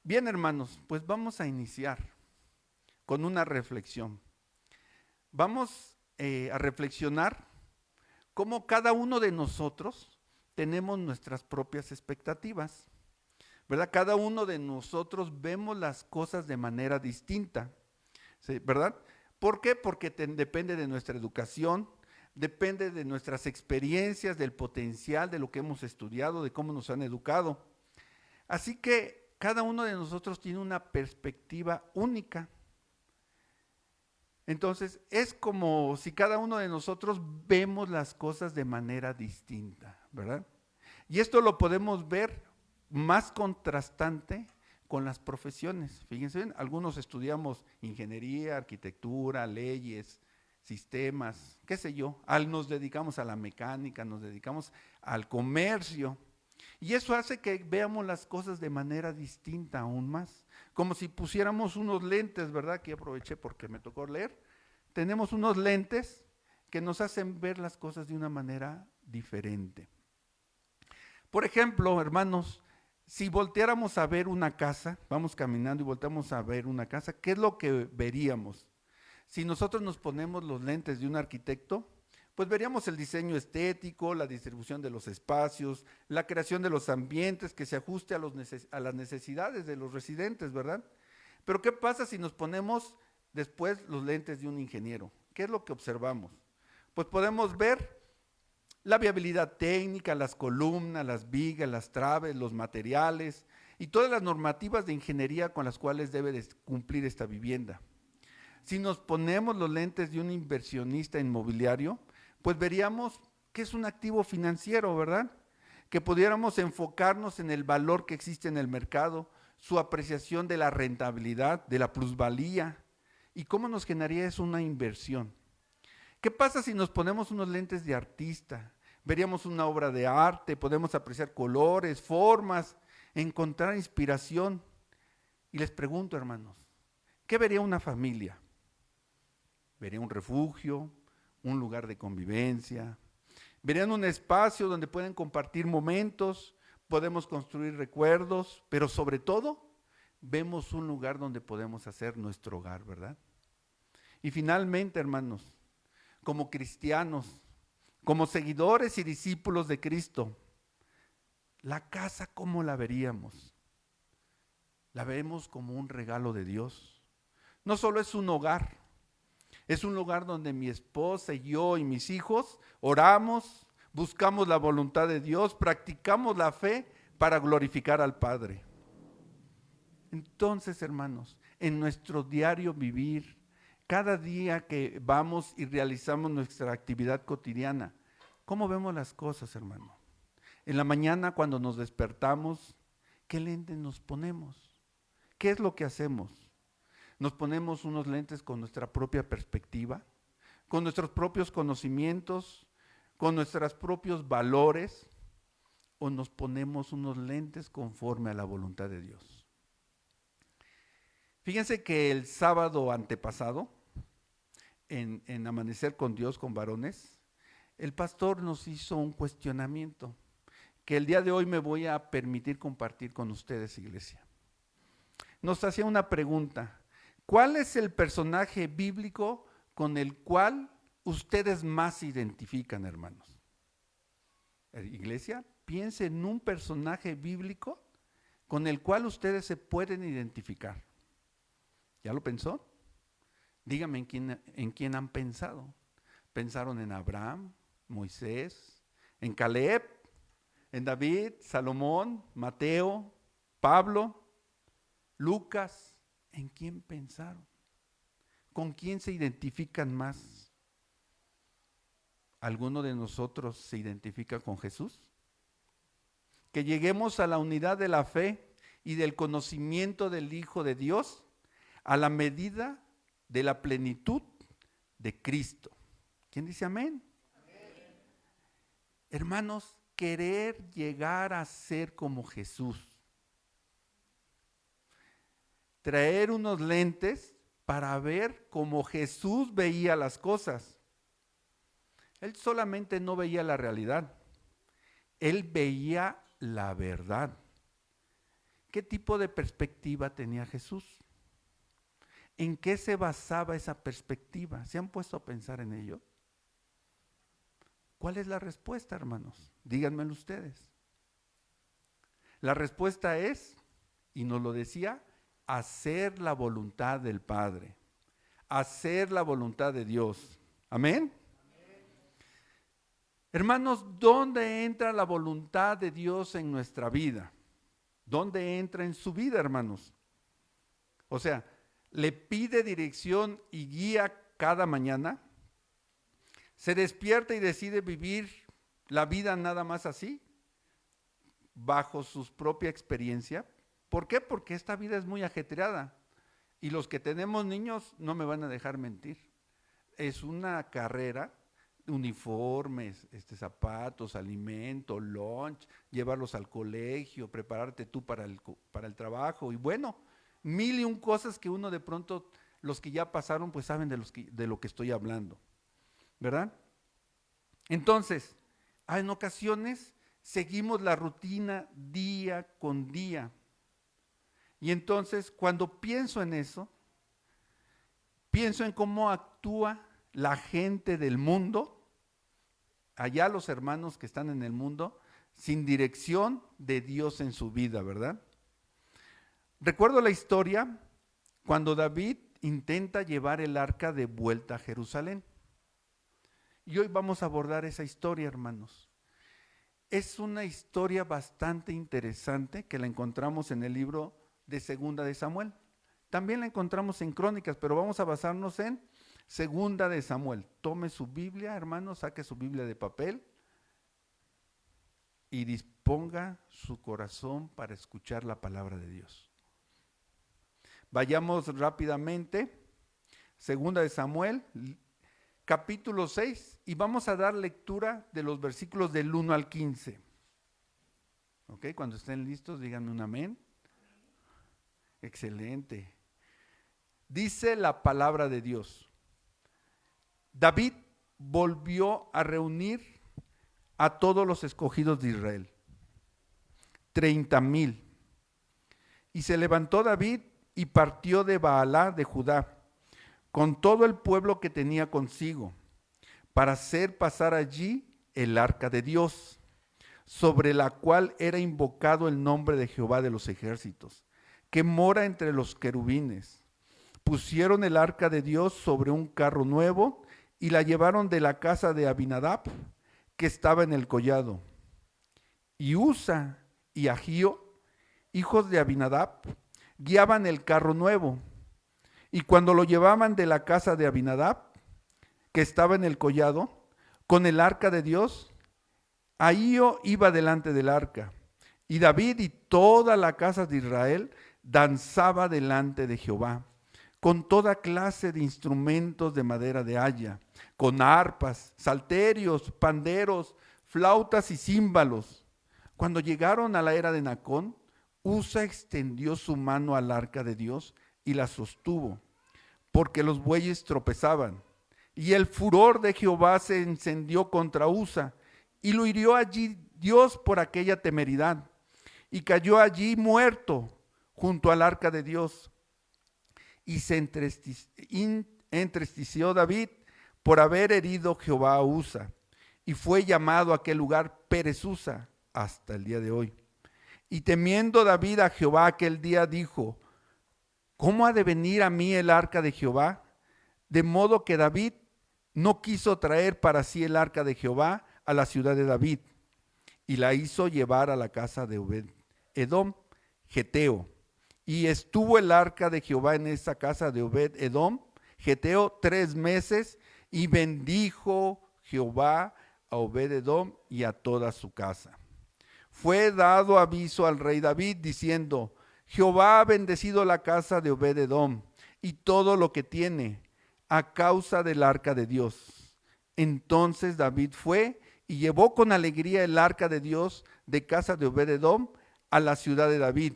Bien, hermanos, pues vamos a iniciar con una reflexión. Vamos a reflexionar cómo cada uno de nosotros tenemos nuestras propias expectativas, ¿verdad? Cada uno de nosotros vemos las cosas de manera distinta, ¿sí? ¿Verdad? ¿Por qué? Porque depende de nuestra educación, depende de nuestras experiencias, del potencial, de lo que hemos estudiado, de cómo nos han educado. Así que cada uno de nosotros tiene una perspectiva única. Entonces, es como si cada uno de nosotros vemos las cosas de manera distinta, ¿verdad? Y esto lo podemos ver más contrastante con las profesiones. Fíjense bien, algunos estudiamos ingeniería, arquitectura, leyes, sistemas, qué sé yo. Nos dedicamos a la mecánica, nos dedicamos al comercio. Y eso hace que veamos las cosas de manera distinta aún más. Como si pusiéramos unos lentes, ¿verdad? Que aproveché porque me tocó leer. Tenemos unos lentes que nos hacen ver las cosas de una manera diferente. Por ejemplo, hermanos, si volteáramos a ver una casa, vamos caminando y volteamos a ver una casa, ¿qué es lo que veríamos? Si nosotros nos ponemos los lentes de un arquitecto, pues veríamos el diseño estético, la distribución de los espacios, la creación de los ambientes que se ajuste a las necesidades de los residentes, ¿verdad? Pero ¿qué pasa si nos ponemos después los lentes de un ingeniero? ¿Qué es lo que observamos? Pues podemos ver la viabilidad técnica, las columnas, las vigas, las traves, los materiales y todas las normativas de ingeniería con las cuales debe de cumplir esta vivienda. Si nos ponemos los lentes de un inversionista inmobiliario, pues veríamos que es un activo financiero, ¿verdad? Que pudiéramos enfocarnos en el valor que existe en el mercado, su apreciación de la rentabilidad, de la plusvalía y cómo nos generaría eso una inversión. ¿Qué pasa si nos ponemos unos lentes de artista? Veríamos una obra de arte, podemos apreciar colores, formas, encontrar inspiración. Y les pregunto, hermanos, ¿qué vería una familia? ¿Vería un refugio, un lugar de convivencia? ¿Verían un espacio donde pueden compartir momentos, podemos construir recuerdos, pero sobre todo vemos un lugar donde podemos hacer nuestro hogar, ¿verdad? Y finalmente, hermanos, como cristianos, como seguidores y discípulos de Cristo, la casa, ¿cómo la veríamos? La vemos como un regalo de Dios. No solo es un hogar, es un lugar donde mi esposa y yo y mis hijos oramos, buscamos la voluntad de Dios, practicamos la fe para glorificar al Padre. Entonces, hermanos, en nuestro diario vivir, cada día que vamos y realizamos nuestra actividad cotidiana, ¿cómo vemos las cosas, hermano? En la mañana cuando nos despertamos, ¿qué lentes nos ponemos? ¿Qué es lo que hacemos? ¿Nos ponemos unos lentes con nuestra propia perspectiva, con nuestros propios conocimientos, con nuestros propios valores, o nos ponemos unos lentes conforme a la voluntad de Dios? Fíjense que el sábado antepasado, en Amanecer con Dios, con varones, el pastor nos hizo un cuestionamiento que el día de hoy me voy a permitir compartir con ustedes, iglesia. Nos hacía una pregunta: ¿cuál es el personaje bíblico con el cual ustedes más se identifican, hermanos? Iglesia, piense en un personaje bíblico con el cual ustedes se pueden identificar. ¿Ya lo pensó? Dígame en quién han pensado. ¿Pensaron en Abraham, Moisés, en Caleb, en David, Salomón, Mateo, Pablo, Lucas? ¿En quién pensaron? ¿Con quién se identifican más? ¿Alguno de nosotros se identifica con Jesús? Que lleguemos a la unidad de la fe y del conocimiento del Hijo de Dios a la medida de la plenitud de Cristo. ¿Quién dice amén? Amén. Hermanos, querer llegar a ser como Jesús. Traer unos lentes para ver cómo Jesús veía las cosas. Él solamente no veía la realidad, él veía la verdad. ¿Qué tipo de perspectiva tenía Jesús? ¿En qué se basaba esa perspectiva? ¿Se han puesto a pensar en ello? ¿Cuál es la respuesta, hermanos? Díganmelo ustedes. La respuesta es, y nos lo decía, hacer la voluntad del Padre, hacer la voluntad de Dios. ¿Amén? Hermanos, ¿dónde entra la voluntad de Dios en nuestra vida? ¿Dónde entra en su vida, hermanos? O sea, ¿le pide dirección y guía cada mañana? ¿Se despierta y decide vivir la vida nada más así? Bajo su propia experiencia. ¿Por qué? Porque esta vida es muy ajetreada. Y los que tenemos niños no me van a dejar mentir. Es una carrera, uniformes, zapatos, alimento, lunch, llevarlos al colegio, prepararte tú para el trabajo. Y bueno, mil y un cosas que uno de pronto, los que ya pasaron, pues saben de lo que estoy hablando. ¿Verdad? Entonces, en ocasiones seguimos la rutina día con día. Y entonces, cuando pienso en eso, pienso en cómo actúa la gente del mundo, allá los hermanos que están en el mundo, sin dirección de Dios en su vida, ¿verdad? Recuerdo la historia cuando David intenta llevar el arca de vuelta a Jerusalén. Y hoy vamos a abordar esa historia, hermanos. Es una historia bastante interesante que la encontramos en el libro de Segunda de Samuel. También la encontramos en Crónicas, pero vamos a basarnos en Segunda de Samuel. Tome su Biblia, hermanos, saque su Biblia de papel y disponga su corazón para escuchar la palabra de Dios. Vayamos rápidamente, Segunda de Samuel, capítulo 6, y vamos a dar lectura de los versículos del 1 al 15. ¿Ok? Cuando estén listos, díganme un amén. Excelente. Dice la palabra de Dios. David volvió a reunir a todos los escogidos de Israel, 30,000. Y se levantó David y partió de Baalá de Judá, con todo el pueblo que tenía consigo, para hacer pasar allí el arca de Dios, sobre la cual era invocado el nombre de Jehová de los ejércitos, que mora entre los querubines. Pusieron el arca de Dios sobre un carro nuevo y la llevaron de la casa de Abinadab, que estaba en el collado. Y Usa y Ahío, hijos de Abinadab, guiaban el carro nuevo. Y cuando lo llevaban de la casa de Abinadab, que estaba en el collado, con el arca de Dios, Ahío iba delante del arca. Y David y toda la casa de Israel danzaba delante de Jehová, con toda clase de instrumentos de madera de haya, con arpas, salterios, panderos, flautas y címbalos. Cuando llegaron a la era de Nacón, Usa extendió su mano al arca de Dios y la sostuvo, porque los bueyes tropezaban. Y el furor de Jehová se encendió contra Usa, y lo hirió allí Dios por aquella temeridad, y cayó allí muerto junto al arca de Dios. Y se entristeció David por haber herido Jehová a Usa, y fue llamado aquel lugar Pérez Usa hasta el día de hoy. Y temiendo David a Jehová aquel día dijo: ¿cómo ha de venir a mí el arca de Jehová? De modo que David no quiso traer para sí el arca de Jehová a la ciudad de David, y la hizo llevar a la casa de Obed-edom, geteo. Y estuvo el arca de Jehová en esa casa de Obed-edom, geteo, 3 meses, y bendijo Jehová a Obed-edom y a toda su casa. Fue dado aviso al rey David diciendo: Jehová ha bendecido la casa de Obed-edom y todo lo que tiene, a causa del arca de Dios. Entonces David fue y llevó con alegría el arca de Dios de casa de Obed-edom a la ciudad de David.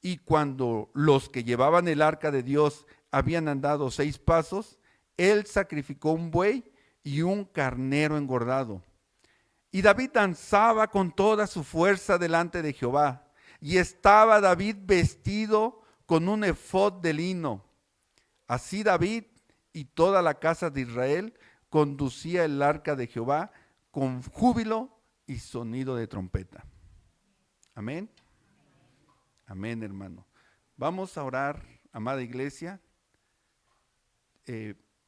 Y cuando los que llevaban el arca de Dios habían andado 6 pasos, él sacrificó un buey y un carnero engordado. Y David danzaba con toda su fuerza delante de Jehová, y estaba David vestido con un efod de lino. Así David y toda la casa de Israel conducía el arca de Jehová con júbilo y sonido de trompeta. Amén. Amén, hermano. Vamos a orar, amada iglesia.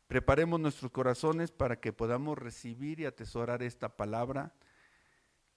Preparemos nuestros corazones para que podamos recibir y atesorar esta palabra.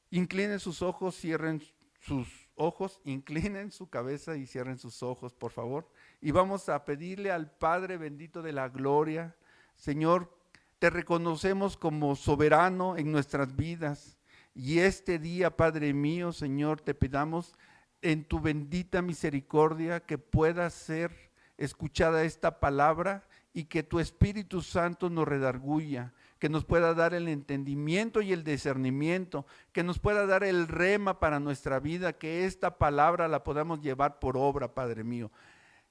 Inclinen sus ojos, cierren sus ojos, inclinen su cabeza y cierren sus ojos, por favor. Y vamos a pedirle al Padre bendito de la gloria, Señor, te reconocemos como soberano en nuestras vidas. Y este día, Padre mío, Señor, te pedamos en tu bendita misericordia que pueda ser escuchada esta palabra y que tu Espíritu Santo nos redarguya, que nos pueda dar el entendimiento y el discernimiento, que nos pueda dar el rema para nuestra vida, que esta palabra la podamos llevar por obra, Padre mío.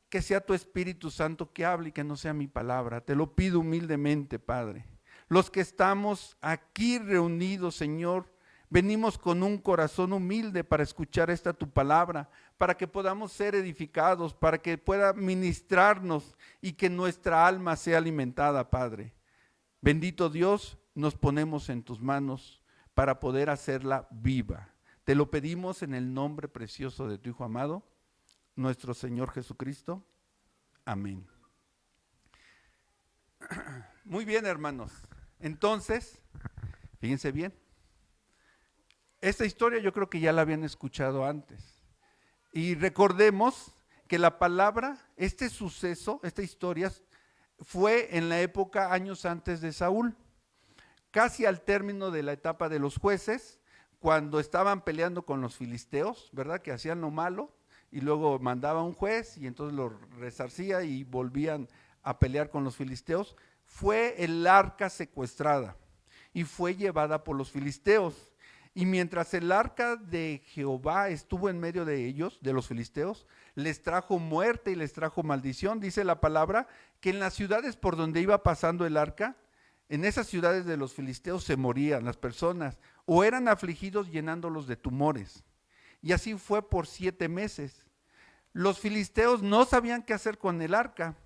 Que sea tu Espíritu Santo que hable y que no sea mi palabra. Te lo pido humildemente, Padre. Los que estamos aquí reunidos, Señor, venimos con un corazón humilde para escuchar esta tu palabra, para que podamos ser edificados, para que pueda ministrarnos y que nuestra alma sea alimentada, Padre. Bendito Dios, nos ponemos en tus manos para poder hacerla viva. Te lo pedimos en el nombre precioso de tu Hijo amado, nuestro Señor Jesucristo. Amén. Muy bien, hermanos. Entonces, fíjense bien. Esta historia yo creo que ya la habían escuchado antes. Y recordemos que la palabra, este suceso, esta historia, fue en la época años antes de Saúl, casi al término de la etapa de los jueces, cuando estaban peleando con los filisteos, ¿verdad? Que hacían lo malo y luego mandaba un juez y entonces lo resarcía y volvían a pelear con los filisteos. Fue el arca secuestrada y fue llevada por los filisteos. Y mientras el arca de Jehová estuvo en medio de ellos, de los filisteos, les trajo muerte y les trajo maldición. Dice la palabra que en las ciudades por donde iba pasando el arca, en esas ciudades de los filisteos se morían las personas o eran afligidos llenándolos de tumores. Y así fue por 7 meses. Los filisteos no sabían qué hacer con el arca,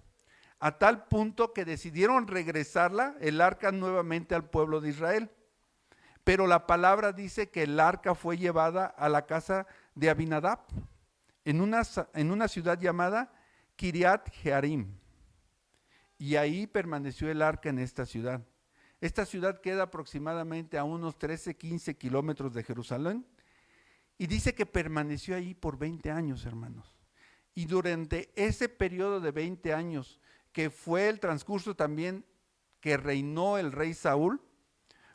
a tal punto que decidieron regresarla, el arca, nuevamente al pueblo de Israel. Pero la palabra dice que el arca fue llevada a la casa de Abinadab, en una ciudad llamada Kiriat Jearim. Y ahí permaneció el arca en esta ciudad. Esta ciudad queda aproximadamente a unos 13, 15 kilómetros de Jerusalén. Y dice que permaneció ahí por 20 años, hermanos. Y durante ese periodo de 20 años, que fue el transcurso también que reinó el rey Saúl,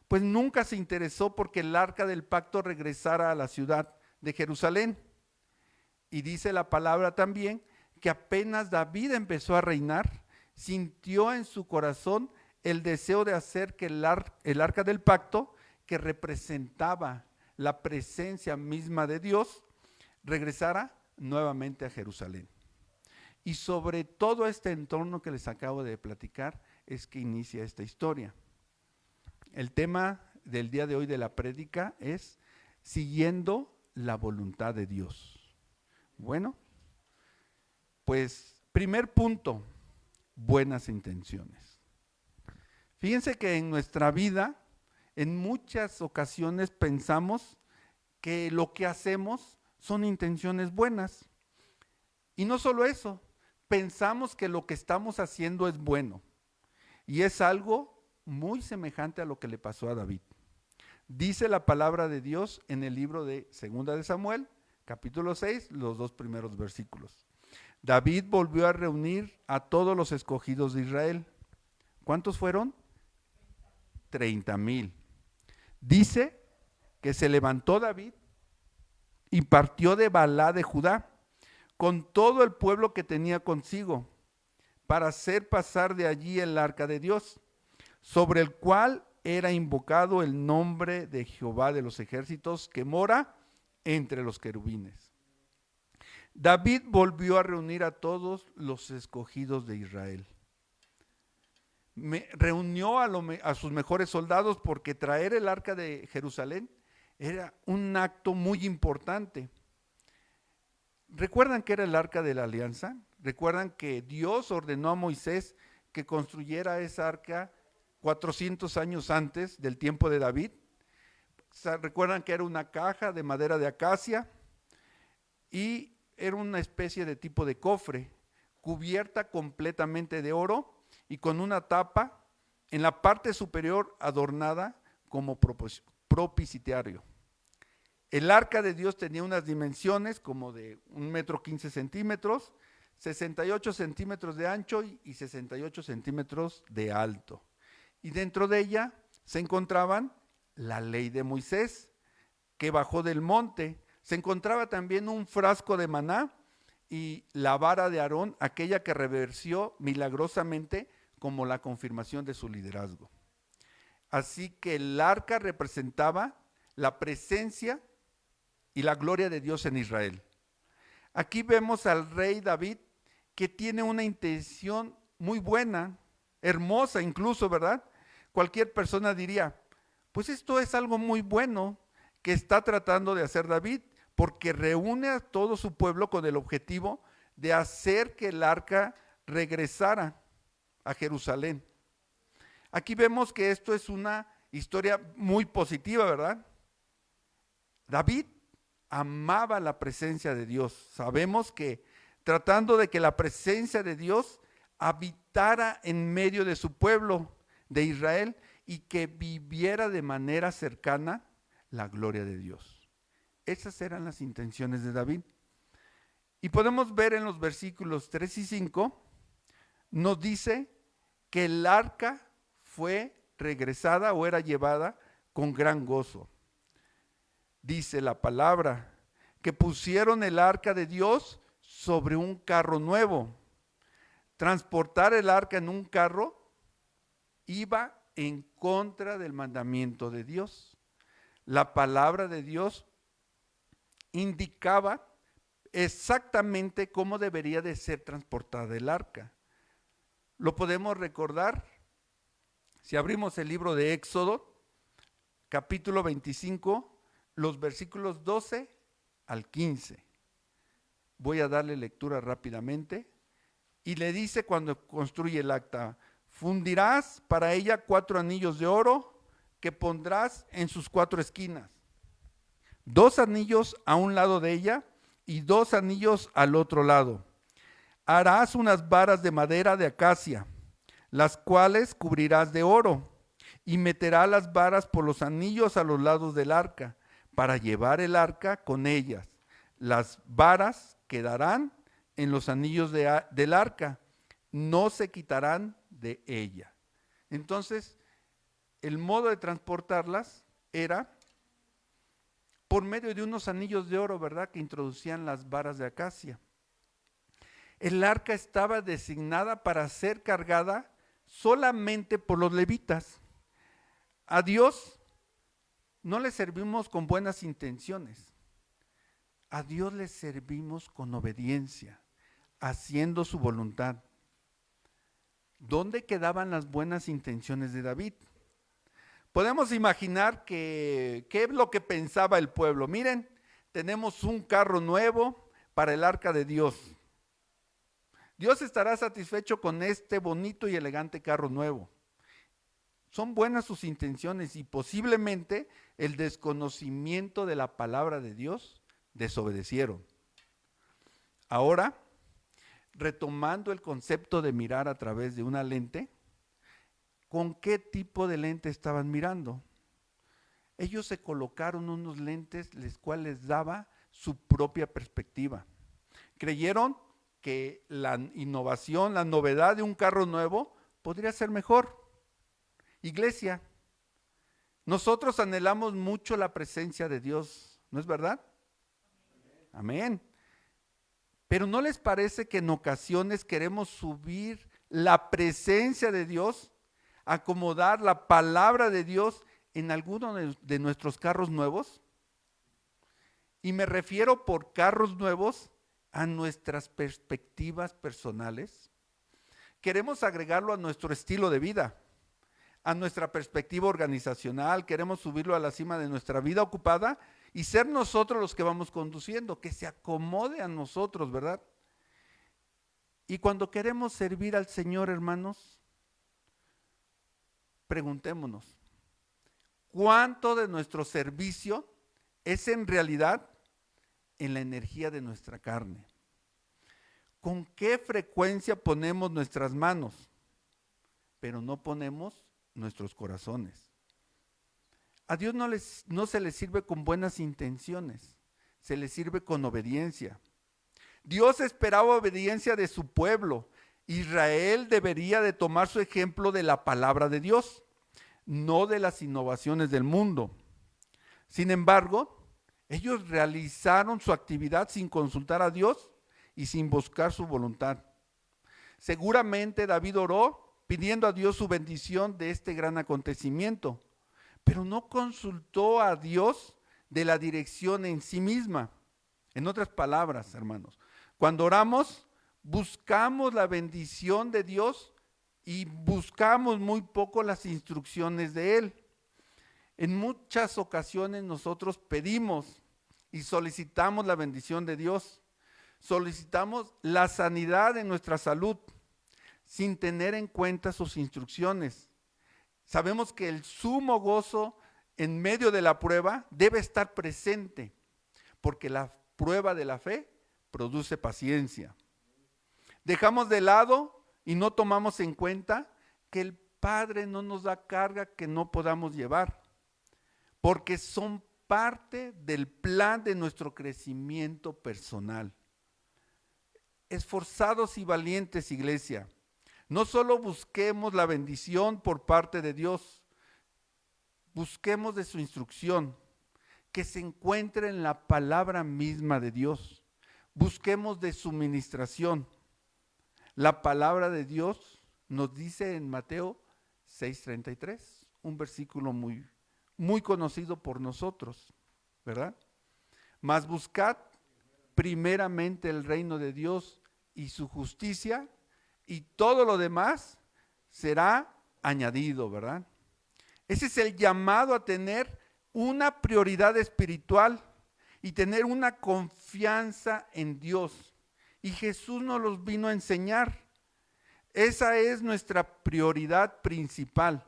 pues nunca se interesó porque el arca del pacto regresara a la ciudad de Jerusalén. Y dice la palabra también que apenas David empezó a reinar, sintió en su corazón el deseo de hacer que el arca del pacto, que representaba la presencia misma de Dios, regresara nuevamente a Jerusalén. Y sobre todo este entorno que les acabo de platicar es que inicia esta historia. El tema del día de hoy de la prédica es siguiendo la voluntad de Dios. Bueno, pues primer punto, buenas intenciones. Fíjense que en nuestra vida, en muchas ocasiones pensamos que lo que hacemos son intenciones buenas. Y no solo eso, pensamos que lo que estamos haciendo es bueno. Y es algo muy semejante a lo que le pasó a David. Dice la palabra de Dios en el libro de 2 de Samuel, capítulo 6, los 2 primeros versículos. David volvió a reunir a todos los escogidos de Israel. ¿Cuántos fueron? 30,000. Dice que se levantó David y partió de Balá de Judá con todo el pueblo que tenía consigo para hacer pasar de allí el arca de Dios, sobre el cual era invocado el nombre de Jehová de los ejércitos, que mora entre los querubines. David volvió a reunir a todos los escogidos de Israel. Reunió a sus mejores soldados, porque traer el arca de Jerusalén era un acto muy importante. ¿Recuerdan qué era el arca de la alianza? ¿Recuerdan que Dios ordenó a Moisés que construyera esa arca 400 años antes del tiempo de David? ¿Recuerdan que era una caja de madera de acacia? Y era una especie de tipo de cofre, cubierta completamente de oro y con una tapa en la parte superior adornada como propiciario. El arca de Dios tenía unas dimensiones como de 1,15 m, 68 centímetros de ancho y 68 centímetros de alto. Y dentro de ella se encontraban la ley de Moisés, que bajó del monte. Se encontraba también un frasco de maná y la vara de Aarón, aquella que reversió milagrosamente como la confirmación de su liderazgo. Así que el arca representaba la presencia y la gloria de Dios en Israel. Aquí vemos al rey David que tiene una intención muy buena, hermosa incluso, ¿verdad? Cualquier persona diría, pues esto es algo muy bueno que está tratando de hacer David, porque reúne a todo su pueblo con el objetivo de hacer que el arca regresara a Jerusalén. Aquí vemos que esto es una historia muy positiva, ¿verdad? David amaba la presencia de Dios. Sabemos que tratando de que la presencia de Dios habitara en medio de su pueblo de Israel y que viviera de manera cercana la gloria de Dios. Esas eran las intenciones de David. Y podemos ver en los versículos 3 y 5, nos dice que el arca fue regresada o era llevada con gran gozo. Dice la palabra que pusieron el arca de Dios sobre un carro nuevo. Transportar el arca en un carro iba en contra del mandamiento de Dios. La palabra de Dios indicaba exactamente cómo debería de ser transportada el arca. Lo podemos recordar si abrimos el libro de Éxodo, capítulo 25, los versículos 12 al 15. Voy a darle lectura rápidamente. Y le dice cuando construye el arca, fundirás para ella 4 anillos de oro que pondrás en sus 4 esquinas. 2 anillos a un lado de ella y 2 anillos al otro lado. Harás unas varas de madera de acacia, las cuales cubrirás de oro, y meterás las varas por los anillos a los lados del arca, para llevar el arca con ellas. Las varas quedarán en los anillos del arca, no se quitarán de ella. Entonces, el modo de transportarlas era por medio de unos anillos de oro, ¿verdad?, que introducían las varas de acacia. El arca estaba designada para ser cargada solamente por los levitas. A Dios no le servimos con buenas intenciones. A Dios le servimos con obediencia, haciendo su voluntad. ¿Dónde quedaban las buenas intenciones de David? Podemos imaginar qué es lo que pensaba el pueblo. Miren, tenemos un carro nuevo para el arca de Dios. Dios estará satisfecho con este bonito y elegante carro nuevo. Son buenas sus intenciones y posiblemente el desconocimiento de la palabra de Dios desobedecieron. Ahora, retomando el concepto de mirar a través de una lente, ¿con qué tipo de lente estaban mirando? Ellos se colocaron unos lentes los cuales les daba su propia perspectiva. Creyeron que la innovación, la novedad de un carro nuevo podría ser mejor. Iglesia, nosotros anhelamos mucho la presencia de Dios, ¿no es verdad? Amén. Pero ¿no les parece que en ocasiones queremos subir la presencia de Dios, acomodar la palabra de Dios en alguno de nuestros carros nuevos? Y me refiero por carros nuevos a nuestras perspectivas personales. Queremos agregarlo a nuestro estilo de vida, a nuestra perspectiva organizacional, queremos subirlo a la cima de nuestra vida ocupada y ser nosotros los que vamos conduciendo, que se acomode a nosotros, ¿verdad? Y cuando queremos servir al Señor, hermanos, preguntémonos, ¿cuánto de nuestro servicio es en realidad en la energía de nuestra carne? ¿Con qué frecuencia ponemos nuestras manos, pero no ponemos nuestros corazones? A Dios no se le sirve con buenas intenciones, se le sirve con obediencia. Dios esperaba obediencia de su pueblo. Israel debería de tomar su ejemplo de la palabra de Dios, no de las innovaciones del mundo. Sin embargo, ellos realizaron su actividad sin consultar a Dios y sin buscar su voluntad. Seguramente David oró pidiendo a Dios su bendición de este gran acontecimiento, pero no consultó a Dios de la dirección en sí misma. En otras palabras, hermanos, cuando oramos, buscamos la bendición de Dios y buscamos muy poco las instrucciones de Él. En muchas ocasiones nosotros pedimos y solicitamos la bendición de Dios, solicitamos la sanidad de nuestra salud sin tener en cuenta sus instrucciones. Sabemos que el sumo gozo en medio de la prueba debe estar presente, porque la prueba de la fe produce paciencia. Dejamos de lado y no tomamos en cuenta que el Padre no nos da carga que no podamos llevar, porque son parte del plan de nuestro crecimiento personal. Esforzados y valientes, iglesia, no solo busquemos la bendición por parte de Dios, busquemos de su instrucción, que se encuentre en la palabra misma de Dios. Busquemos de su ministración. La palabra de Dios nos dice en Mateo 6:33, un versículo muy conocido por nosotros, ¿verdad? Mas buscad primeramente el reino de Dios y su justicia, y todo lo demás será añadido, ¿verdad? Ese es el llamado a tener una prioridad espiritual y tener una confianza en Dios. Y Jesús nos los vino a enseñar. Esa es nuestra prioridad principal.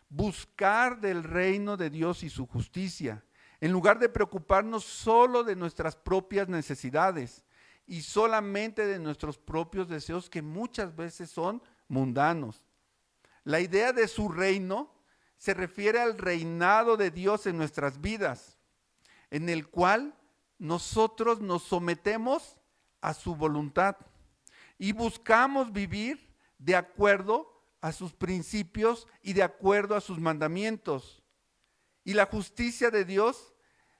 Buscar del reino de Dios y su justicia, en lugar de preocuparnos solo de nuestras propias necesidades y solamente de nuestros propios deseos, que muchas veces son mundanos. La idea de su reino se refiere al reinado de Dios en nuestras vidas, en el cual nosotros nos sometemos a su voluntad y buscamos vivir de acuerdo a sus principios y de acuerdo a sus mandamientos. Y la justicia de Dios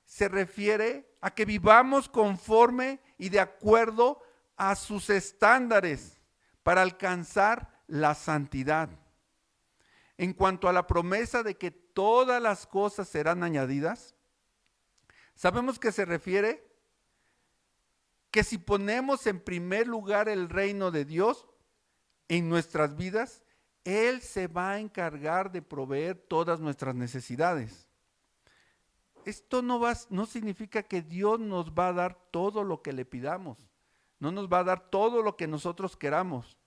se refiere a que vivamos conforme y de acuerdo a sus estándares para alcanzar la santidad. En cuanto a la promesa de que todas las cosas serán añadidas, sabemos que se refiere que si ponemos en primer lugar el reino de Dios en nuestras vidas, Él se va a encargar de proveer todas nuestras necesidades. Esto no significa que Dios nos va a dar todo lo que le pidamos, no nos va a dar todo lo que nosotros queramos,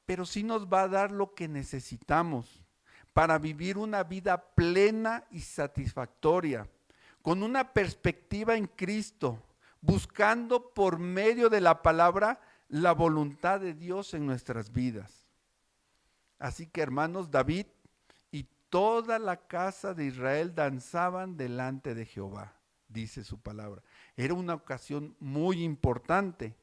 pero sí nos va a dar lo que necesitamos para vivir una vida plena y satisfactoria, con una perspectiva en Cristo, buscando por medio de la palabra la voluntad de Dios en nuestras vidas. Así que, hermanos, David y toda la casa de Israel danzaban delante de Jehová, dice su palabra. Era una ocasión muy importante.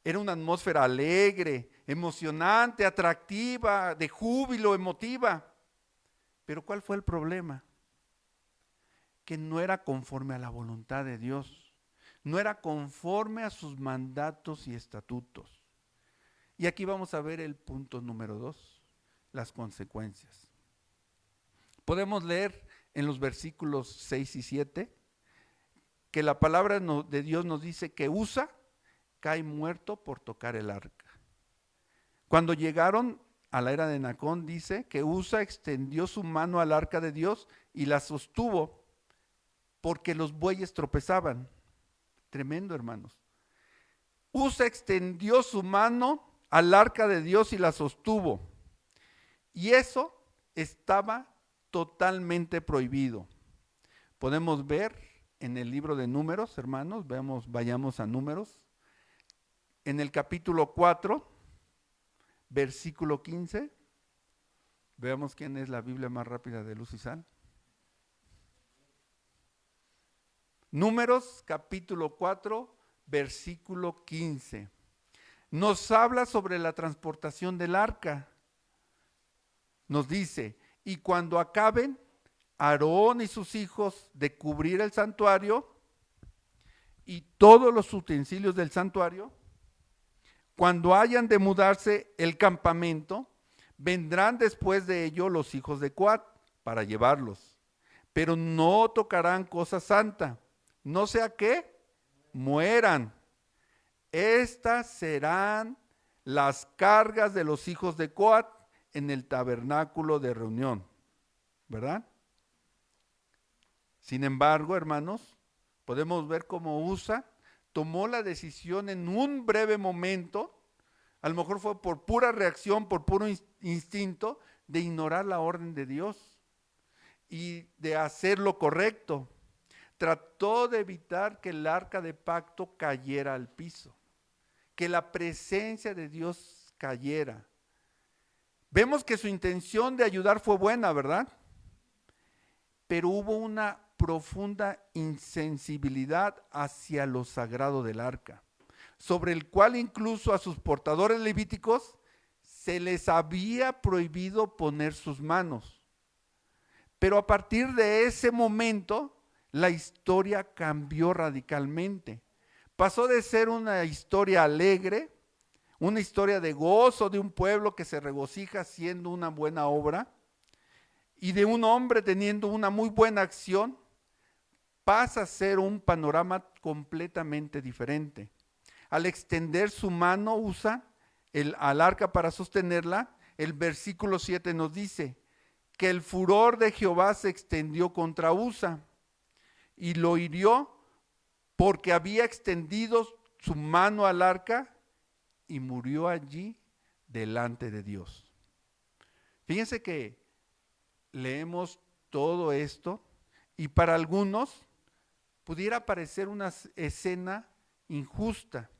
Era una atmósfera alegre, emocionante, atractiva, de júbilo, emotiva. Pero ¿cuál fue el problema? Que no era conforme a la voluntad de Dios, no era conforme a sus mandatos y estatutos. Y aquí vamos a ver el punto número 2, las consecuencias. Podemos leer en los versículos 6 y 7 que la palabra de Dios nos dice que Usa cae muerto por tocar el arca. Cuando llegaron a la era de Nacón, dice que Usa extendió su mano al arca de Dios y la sostuvo, porque los bueyes tropezaban. Tremendo, hermanos. Usa extendió su mano al arca de Dios y la sostuvo. Y eso estaba totalmente prohibido. Podemos ver en el libro de Números, hermanos, vayamos a Números, en el capítulo 4, versículo 15. Veamos quién es la Biblia más rápida de luz y sal. Números, capítulo 4, versículo 15. Nos habla sobre la transportación del arca. Nos dice, y cuando acaben Aarón y sus hijos de cubrir el santuario y todos los utensilios del santuario, cuando hayan de mudarse el campamento, vendrán después de ello los hijos de Coat para llevarlos, pero no tocarán cosa santa, no sea que mueran. Estas serán las cargas de los hijos de Coat en el tabernáculo de reunión, ¿verdad? Sin embargo, hermanos, podemos ver cómo Usa tomó la decisión en un breve momento, a lo mejor fue por pura reacción, por puro instinto, de ignorar la orden de Dios y de hacer lo correcto. Trató de evitar que el arca de pacto cayera al piso, que la presencia de Dios cayera. Vemos que su intención de ayudar fue buena, ¿verdad? Pero hubo una profunda insensibilidad hacia lo sagrado del arca, sobre el cual incluso a sus portadores levíticos se les había prohibido poner sus manos. Pero a partir de ese momento, la historia cambió radicalmente. Pasó de ser una historia alegre, una historia de gozo de un pueblo que se regocija haciendo una buena obra y de un hombre teniendo una muy buena acción, pasa a ser un panorama completamente diferente. Al extender su mano, Usa al arca para sostenerla, el versículo 7 nos dice que el furor de Jehová se extendió contra Usa y lo hirió porque había extendido su mano al arca y murió allí delante de Dios. Fíjense que leemos todo esto y para algunos pudiera parecer una escena injusta.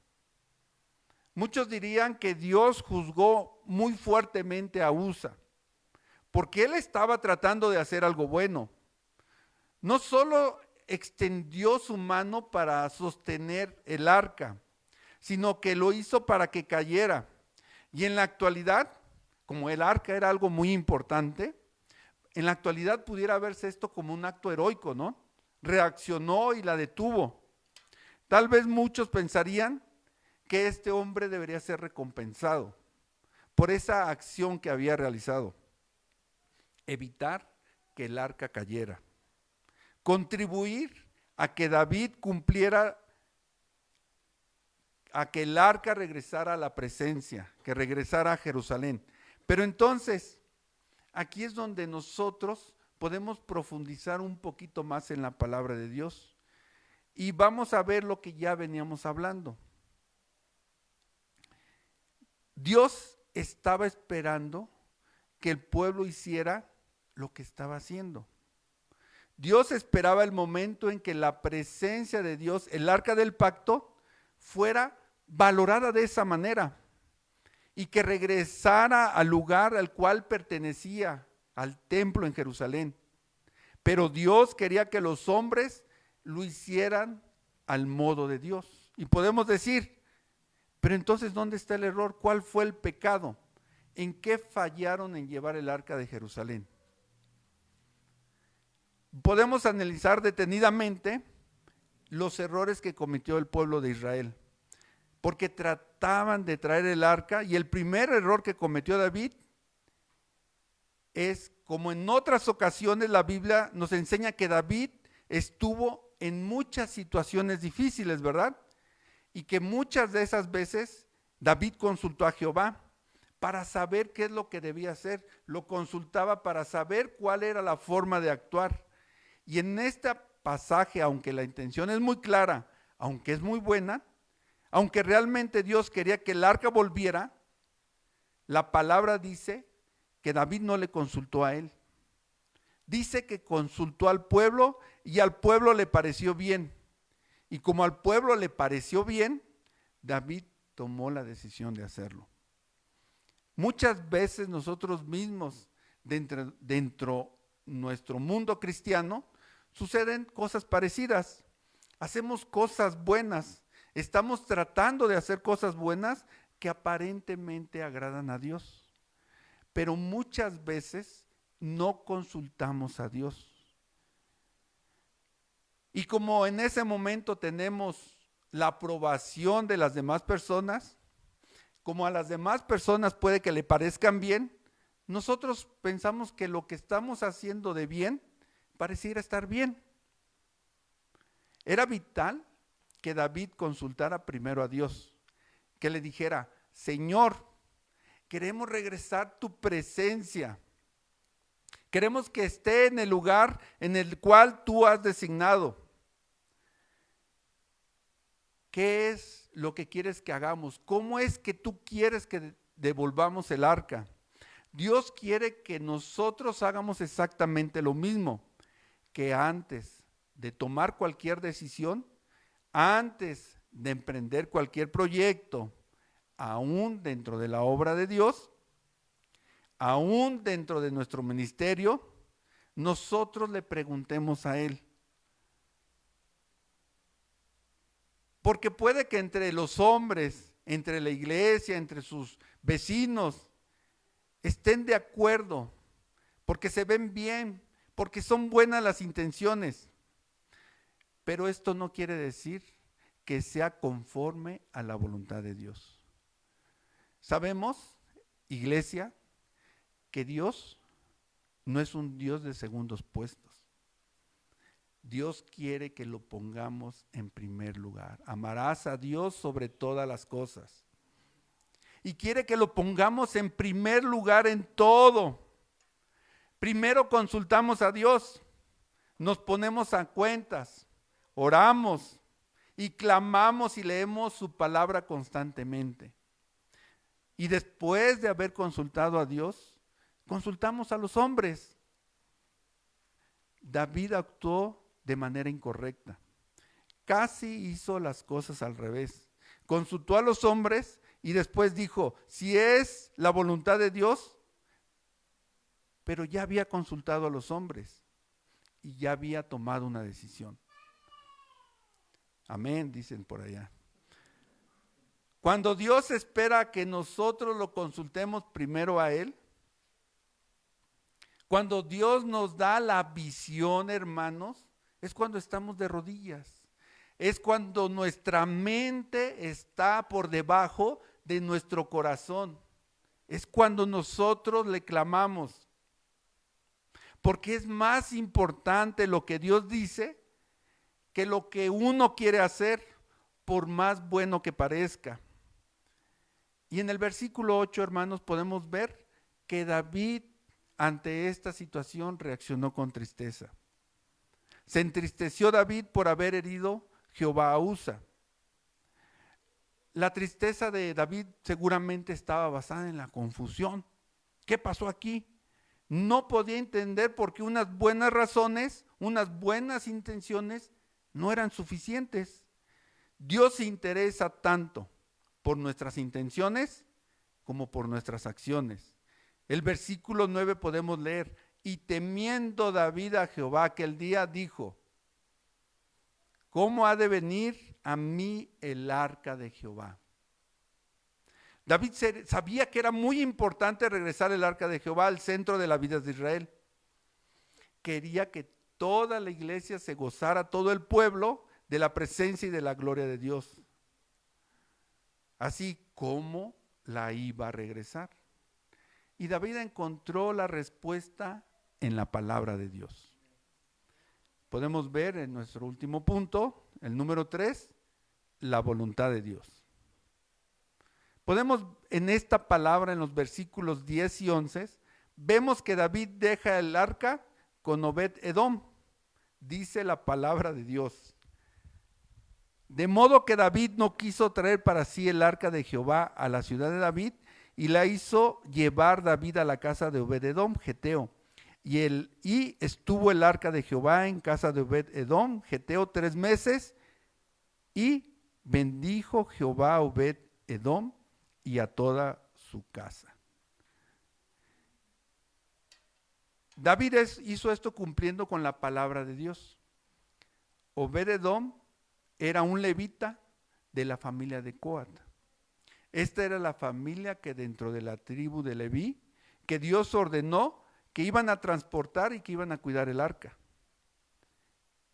Muchos dirían que Dios juzgó muy fuertemente a Usa, porque él estaba tratando de hacer algo bueno. No solo extendió su mano para sostener el arca, sino que lo hizo para que cayera. Y en la actualidad, como el arca era algo muy importante, en la actualidad pudiera verse esto como un acto heroico, ¿no? Reaccionó y la detuvo. Tal vez muchos pensarían que este hombre debería ser recompensado por esa acción que había realizado. Evitar que el arca cayera. Contribuir a que David cumpliera, a que el arca regresara a la presencia, que regresara a Jerusalén. Pero entonces, aquí es donde nosotros podemos profundizar un poquito más en la palabra de Dios y vamos a ver lo que ya veníamos hablando. Dios estaba esperando que el pueblo hiciera lo que estaba haciendo. Dios esperaba el momento en que la presencia de Dios, el arca del pacto, fuera valorada de esa manera y que regresara al lugar al cual pertenecía, al templo en Jerusalén. Pero Dios quería que los hombres lo hicieran al modo de Dios. Y podemos decir, pero entonces, ¿dónde está el error? ¿Cuál fue el pecado? ¿En qué fallaron en llevar el arca de Jerusalén? Podemos analizar detenidamente los errores que cometió el pueblo de Israel, porque trataban de traer el arca y el primer error que cometió David es, como en otras ocasiones la Biblia nos enseña que David estuvo en muchas situaciones difíciles, ¿verdad? Y que muchas de esas veces David consultó a Jehová para saber qué es lo que debía hacer, lo consultaba para saber cuál era la forma de actuar. Y en esta pasaje, aunque la intención es muy clara, aunque es muy buena, aunque realmente Dios quería que el arca volviera, la palabra dice que David no le consultó a él. Dice que consultó al pueblo y al pueblo le pareció bien. Y como al pueblo le pareció bien, David tomó la decisión de hacerlo. Muchas veces nosotros mismos, dentro nuestro mundo cristiano, suceden cosas parecidas. Hacemos cosas buenas, estamos tratando de hacer cosas buenas que aparentemente agradan a Dios. Pero muchas veces no consultamos a Dios. Y como en ese momento tenemos la aprobación de las demás personas, como a las demás personas puede que le parezcan bien, nosotros pensamos que lo que estamos haciendo de bien pareciera estar bien. Era vital que David consultara primero a Dios, que le dijera: Señor, queremos regresar tu presencia. Queremos que esté en el lugar en el cual tú has designado. ¿Qué es lo que quieres que hagamos? ¿Cómo es que tú quieres que devolvamos el arca? Dios quiere que nosotros hagamos exactamente lo mismo, que antes de tomar cualquier decisión, antes de emprender cualquier proyecto, aún dentro de la obra de Dios, aún dentro de nuestro ministerio, nosotros le preguntemos a Él. Porque puede que entre los hombres, entre la iglesia, entre sus vecinos, estén de acuerdo, porque se ven bien, porque son buenas las intenciones. Pero esto no quiere decir que sea conforme a la voluntad de Dios. Sabemos, iglesia, que Dios no es un Dios de segundos puestos. Dios quiere que lo pongamos en primer lugar. Amarás a Dios sobre todas las cosas. Y quiere que lo pongamos en primer lugar en todo. Primero consultamos a Dios, nos ponemos a cuentas, oramos y clamamos y leemos su palabra constantemente. Y después de haber consultado a Dios, consultamos a los hombres. David actuó de manera incorrecta. Casi hizo las cosas al revés. Consultó a los hombres y después dijo: si es la voluntad de Dios, pero ya había consultado a los hombres y ya había tomado una decisión. Amén, dicen por allá. Cuando Dios espera que nosotros lo consultemos primero a Él, cuando Dios nos da la visión, hermanos, es cuando estamos de rodillas. Es cuando nuestra mente está por debajo de nuestro corazón. Es cuando nosotros le clamamos. Porque es más importante lo que Dios dice que lo que uno quiere hacer, por más bueno que parezca. Y en el versículo 8, hermanos, podemos ver que David ante esta situación reaccionó con tristeza. Se entristeció David por haber herido Jehová a Usa. La tristeza de David seguramente estaba basada en la confusión. ¿Qué pasó aquí? No podía entender por qué unas buenas razones, unas buenas intenciones no eran suficientes. Dios se interesa tanto por nuestras intenciones como por nuestras acciones. El versículo 9 podemos leer: y temiendo David a Jehová aquel día, dijo: ¿cómo ha de venir a mí el arca de Jehová? David sabía que era muy importante regresar el arca de Jehová al centro de la vida de Israel. Quería que toda la iglesia se gozara, todo el pueblo, de la presencia y de la gloria de Dios. Así como la iba a regresar. Y David encontró la respuesta en la palabra de Dios. Podemos ver en nuestro último punto, el número 3, la voluntad de Dios. Podemos en esta palabra, en los versículos 10 y 11, vemos que David deja el arca con Obed Edom. dice la palabra de Dios. De modo que David no quiso traer para sí el arca de Jehová a la ciudad de David, y la hizo llevar David a la casa de Obed-edom, geteo. Y estuvo el arca de Jehová en casa de Obed-edom, geteo, 3 meses, y bendijo Jehová a Obed-edom y a toda su casa. David hizo esto cumpliendo con la palabra de Dios. Obed-edom era un levita de la familia de Coat. Esta era la familia que dentro de la tribu de Leví, que Dios ordenó que iban a transportar y que iban a cuidar el arca.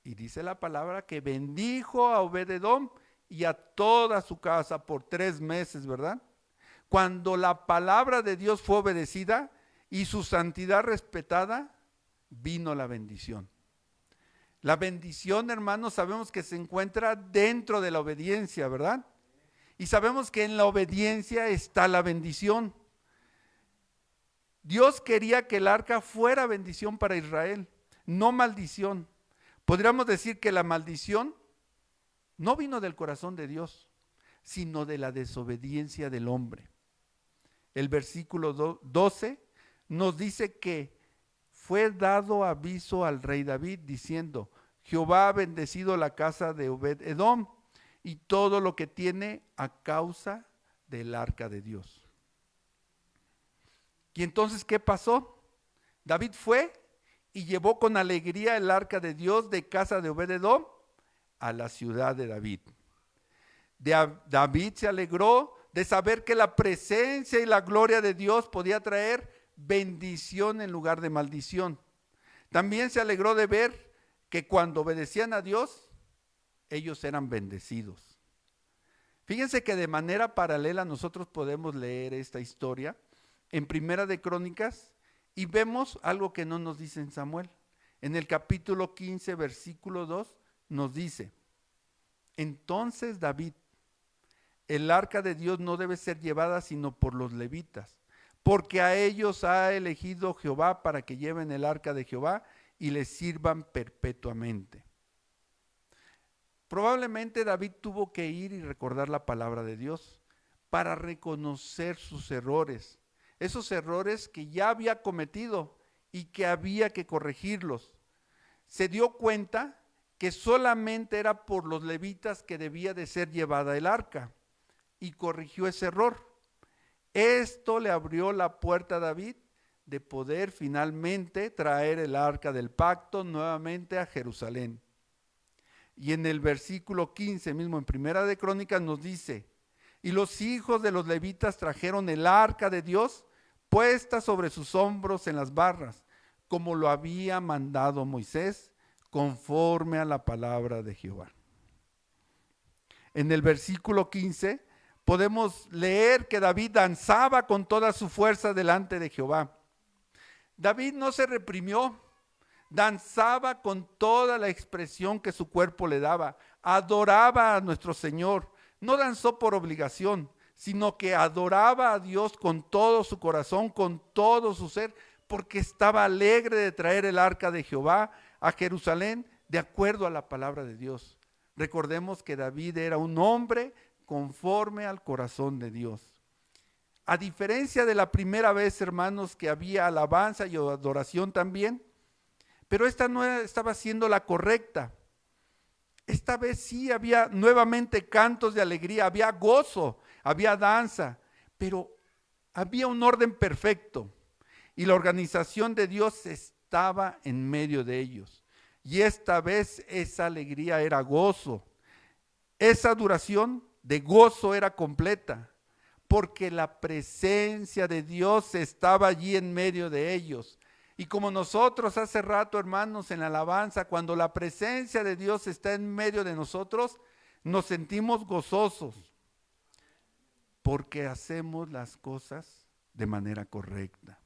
Y dice la palabra que bendijo a Obed-edom y a toda su casa por 3 meses, ¿verdad? Cuando la palabra de Dios fue obedecida y su santidad respetada, vino la bendición. La bendición, hermanos, sabemos que se encuentra dentro de la obediencia, ¿verdad? Y sabemos que en la obediencia está la bendición. Dios quería que el arca fuera bendición para Israel, no maldición. Podríamos decir que la maldición no vino del corazón de Dios, sino de la desobediencia del hombre. El versículo 12 nos dice que fue dado aviso al rey David diciendo: Jehová ha bendecido la casa de Obed-edom y todo lo que tiene a causa del arca de Dios. Y entonces, ¿qué pasó? David fue y llevó con alegría el arca de Dios de casa de Obed-edom a la ciudad de David. David se alegró de saber que la presencia y la gloria de Dios podía traer bendición en lugar de maldición. También se alegró de ver que cuando obedecían a Dios, ellos eran bendecidos. Fíjense que de manera paralela nosotros podemos leer esta historia en Primera de Crónicas y vemos algo que no nos dice en Samuel. En el capítulo 15, versículo 2, nos dice: entonces David, el arca de Dios no debe ser llevada sino por los levitas, porque a ellos ha elegido Jehová para que lleven el arca de Jehová y les sirvan perpetuamente. Probablemente David tuvo que ir y recordar la palabra de Dios para reconocer sus errores, esos errores que ya había cometido y que había que corregirlos. Se dio cuenta que solamente era por los levitas que debía de ser llevada el arca y corrigió ese error. Esto le abrió la puerta a David de poder finalmente traer el arca del pacto nuevamente a Jerusalén. Y en el versículo 15 mismo en Primera de Crónicas nos dice: y los hijos de los levitas trajeron el arca de Dios puesta sobre sus hombros en las barras, como lo había mandado Moisés, conforme a la palabra de Jehová. En el versículo 15 podemos leer que David danzaba con toda su fuerza delante de Jehová. David no se reprimió, danzaba con toda la expresión que su cuerpo le daba, adoraba a nuestro Señor, no danzó por obligación, sino que adoraba a Dios con todo su corazón, con todo su ser, porque estaba alegre de traer el arca de Jehová a Jerusalén de acuerdo a la palabra de Dios. Recordemos que David era un hombre conforme al corazón de Dios. A diferencia de la primera vez, hermanos, que había alabanza y adoración también, pero esta no estaba siendo la correcta. Esta vez sí había nuevamente cantos de alegría, había gozo, había danza, pero había un orden perfecto y la organización de Dios estaba en medio de ellos. Y esta vez esa alegría era gozo, esa duración de gozo era completa, porque la presencia de Dios estaba allí en medio de ellos. Y como nosotros hace rato, hermanos, en la alabanza, cuando la presencia de Dios está en medio de nosotros, nos sentimos gozosos, porque hacemos las cosas de manera correcta.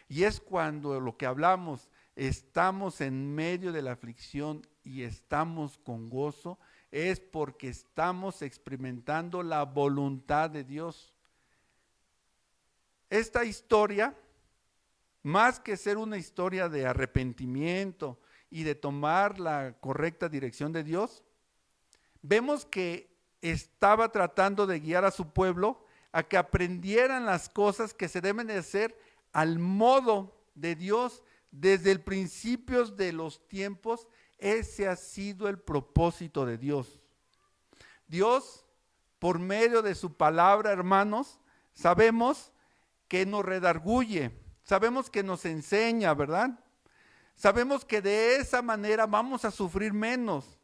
Y es cuando lo que hablamos, estamos en medio de la aflicción y estamos con gozo, es porque estamos experimentando la voluntad de Dios. Esta historia, más que ser una historia de arrepentimiento y de tomar la correcta dirección de Dios, vemos que estaba tratando de guiar a su pueblo a que aprendieran las cosas que se deben de hacer al modo de Dios desde el principio de los tiempos. Ese ha sido el propósito de Dios. Dios, por medio de su palabra, hermanos, sabemos que nos redarguye, sabemos que nos enseña, ¿verdad? Sabemos que de esa manera vamos a sufrir menos.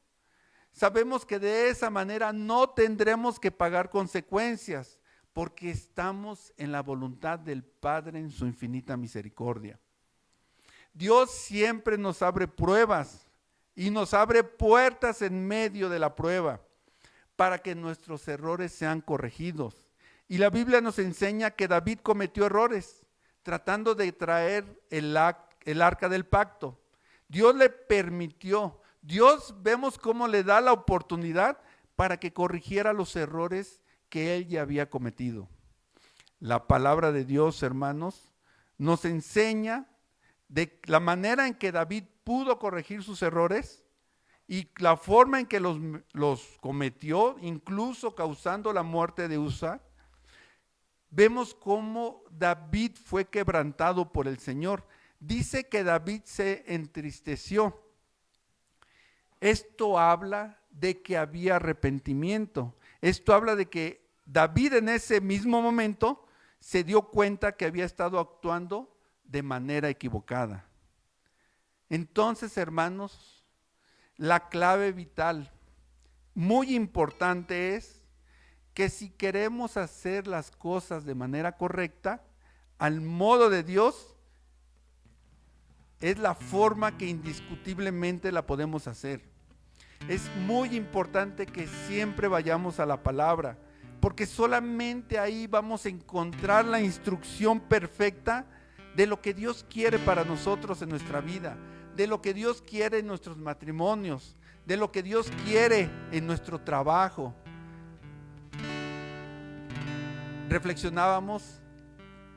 Sabemos que de esa manera no tendremos que pagar consecuencias, porque estamos en la voluntad del Padre en su infinita misericordia. Dios siempre nos abre pruebas y nos abre puertas en medio de la prueba para que nuestros errores sean corregidos. Y la Biblia nos enseña que David cometió errores tratando de traer el arca del pacto. Dios le permitió. Dios vemos cómo le da la oportunidad para que corrigiera los errores que él ya había cometido. La palabra de Dios, hermanos, nos enseña de la manera en que David pudo corregir sus errores y la forma en que los cometió, incluso causando la muerte de Usa. Vemos cómo David fue quebrantado por el Señor. Dice que David se entristeció. Esto habla de que había arrepentimiento. Esto habla de que David en ese mismo momento se dio cuenta que había estado actuando de manera equivocada. Entonces, hermanos, la clave vital, muy importante, es que si queremos hacer las cosas de manera correcta, al modo de Dios, es la forma que indiscutiblemente la podemos hacer. Es muy importante que siempre vayamos a la palabra, porque solamente ahí vamos a encontrar la instrucción perfecta de lo que Dios quiere para nosotros en nuestra vida, de lo que Dios quiere en nuestros matrimonios, de lo que Dios quiere en nuestro trabajo. Reflexionábamos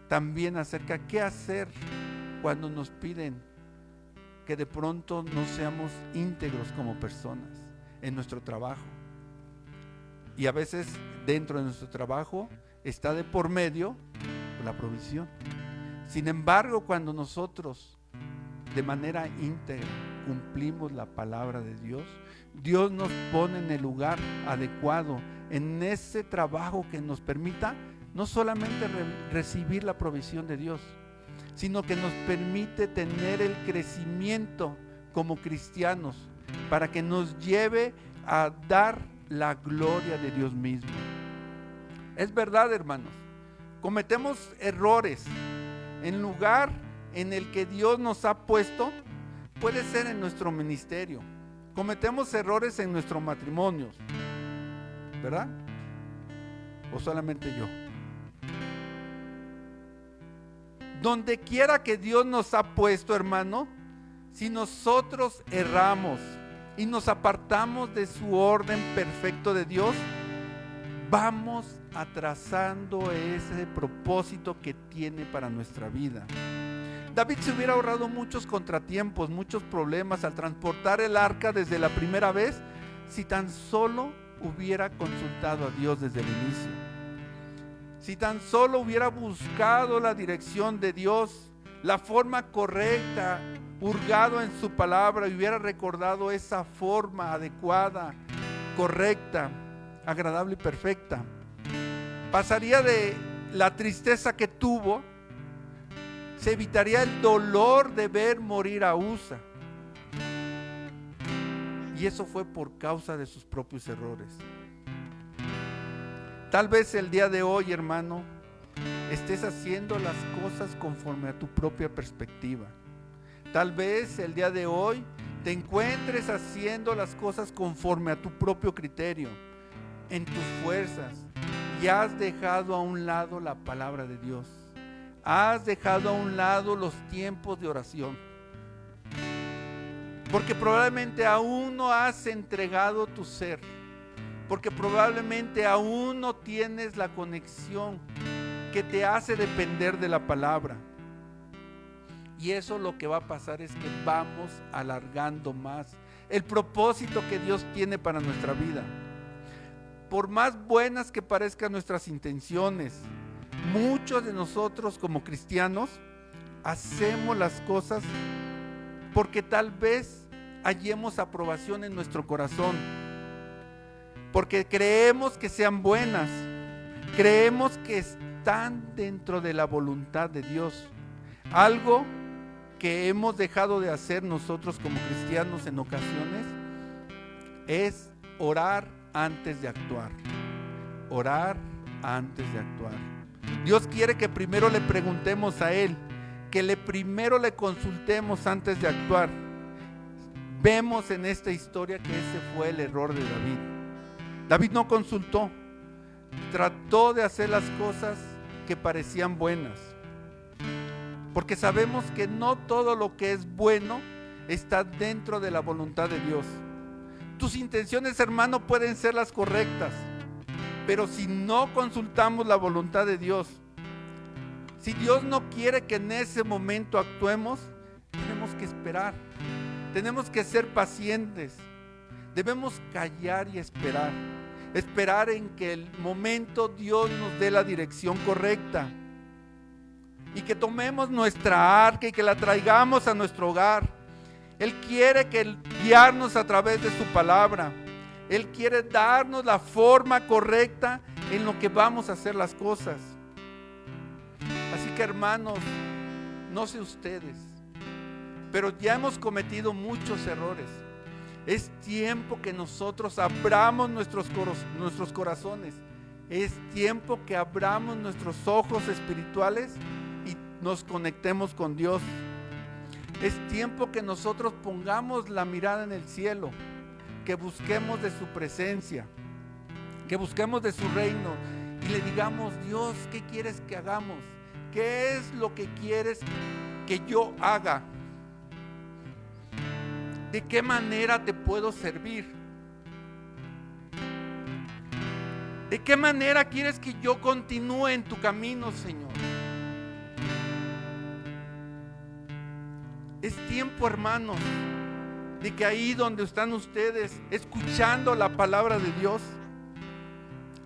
también acerca de qué hacer cuando nos piden que de pronto no seamos íntegros como personas en nuestro trabajo. Y a veces dentro de nuestro trabajo está de por medio la provisión. Sin embargo, cuando nosotros de manera íntegra cumplimos la palabra de Dios, Dios nos pone en el lugar adecuado, en ese trabajo que nos permita no solamente recibir la provisión de Dios, sino que nos permite tener el crecimiento como cristianos para que nos lleve a dar la gloria de Dios mismo. Es verdad, hermanos, cometemos errores en lugar en el que Dios nos ha puesto. Puede ser en nuestro ministerio, cometemos errores en nuestros matrimonios, ¿verdad? ¿O solamente yo? Donde quiera que Dios nos ha puesto, hermano, si nosotros erramos y nos apartamos de su orden perfecto de Dios, vamos atrasando ese propósito que tiene para nuestra vida. David se hubiera ahorrado muchos contratiempos, muchos problemas al transportar el arca desde la primera vez, si tan solo hubiera consultado a Dios desde el inicio. Si tan solo hubiera buscado la dirección de Dios, la forma correcta, hurgado en su palabra, y hubiera recordado esa forma adecuada, correcta, agradable y perfecta, pasaría de la tristeza que tuvo, se evitaría el dolor de ver morir a Usa. Y eso fue por causa de sus propios errores. Tal vez el día de hoy, hermano, estés haciendo las cosas conforme a tu propia perspectiva. Tal vez el día de hoy te encuentres haciendo las cosas conforme a tu propio criterio, en tus fuerzas, y has dejado a un lado la palabra de Dios. Has dejado a un lado los tiempos de oración. Porque probablemente aún no has entregado tu ser. Porque probablemente aún no tienes la conexión que te hace depender de la palabra. Y eso lo que va a pasar es que vamos alargando más el propósito que Dios tiene para nuestra vida. Por más buenas que parezcan nuestras intenciones, muchos de nosotros como cristianos hacemos las cosas porque tal vez hallemos aprobación en nuestro corazón, porque creemos que sean buenas, creemos que están dentro de la voluntad de Dios. Algo que hemos dejado de hacer nosotros como cristianos en ocasiones es orar antes de actuar. Orar antes de actuar. Dios quiere que primero le preguntemos a Él, que primero le consultemos antes de actuar. Vemos en esta historia que ese fue el error de David. David no consultó, trató de hacer las cosas que parecían buenas, porque sabemos que no todo lo que es bueno está dentro de la voluntad de Dios. Tus intenciones, hermano, pueden ser las correctas, pero si no consultamos la voluntad de Dios, si Dios no quiere que en ese momento actuemos, tenemos que esperar, tenemos que ser pacientes, debemos callar y esperar en que el momento Dios nos dé la dirección correcta y que tomemos nuestra arca y que la traigamos a nuestro hogar. Él quiere guiarnos a través de su palabra. Él quiere darnos la forma correcta en lo que vamos a hacer las cosas. Así que, hermanos, no sé ustedes, pero ya hemos cometido muchos errores. Es tiempo que nosotros abramos nuestros corazones. Es tiempo que abramos nuestros ojos espirituales y nos conectemos con Dios. Es tiempo que nosotros pongamos la mirada en el cielo, que busquemos de su presencia, que busquemos de su reino y le digamos: Dios, ¿qué quieres que hagamos? ¿Qué es lo que quieres que yo haga? ¿De qué manera te puedo servir? ¿De qué manera quieres que yo continúe en tu camino, Señor? Es tiempo, hermanos, de que ahí donde están ustedes escuchando la palabra de Dios,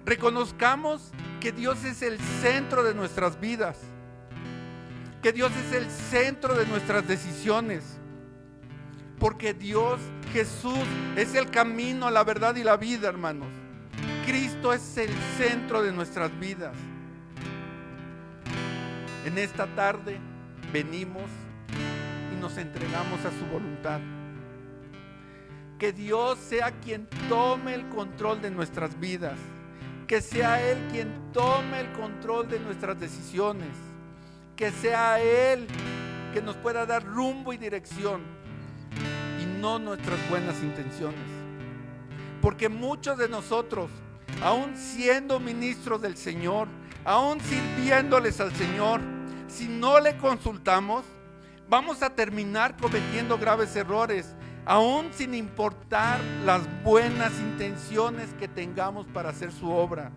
reconozcamos que Dios es el centro de nuestras vidas, que Dios es el centro de nuestras decisiones, porque Dios, Jesús, es el camino, la verdad y la vida, hermanos. Cristo es el centro de nuestras vidas. En esta tarde venimos y nos entregamos a su voluntad. Que Dios sea quien tome el control de nuestras vidas, que sea Él quien tome el control de nuestras decisiones, que sea Él que nos pueda dar rumbo y dirección y no nuestras buenas intenciones. Porque muchos de nosotros, aún siendo ministros del Señor, aún sirviéndoles al Señor, si no le consultamos, vamos a terminar cometiendo graves errores, aún sin importar las buenas intenciones que tengamos para hacer su obra.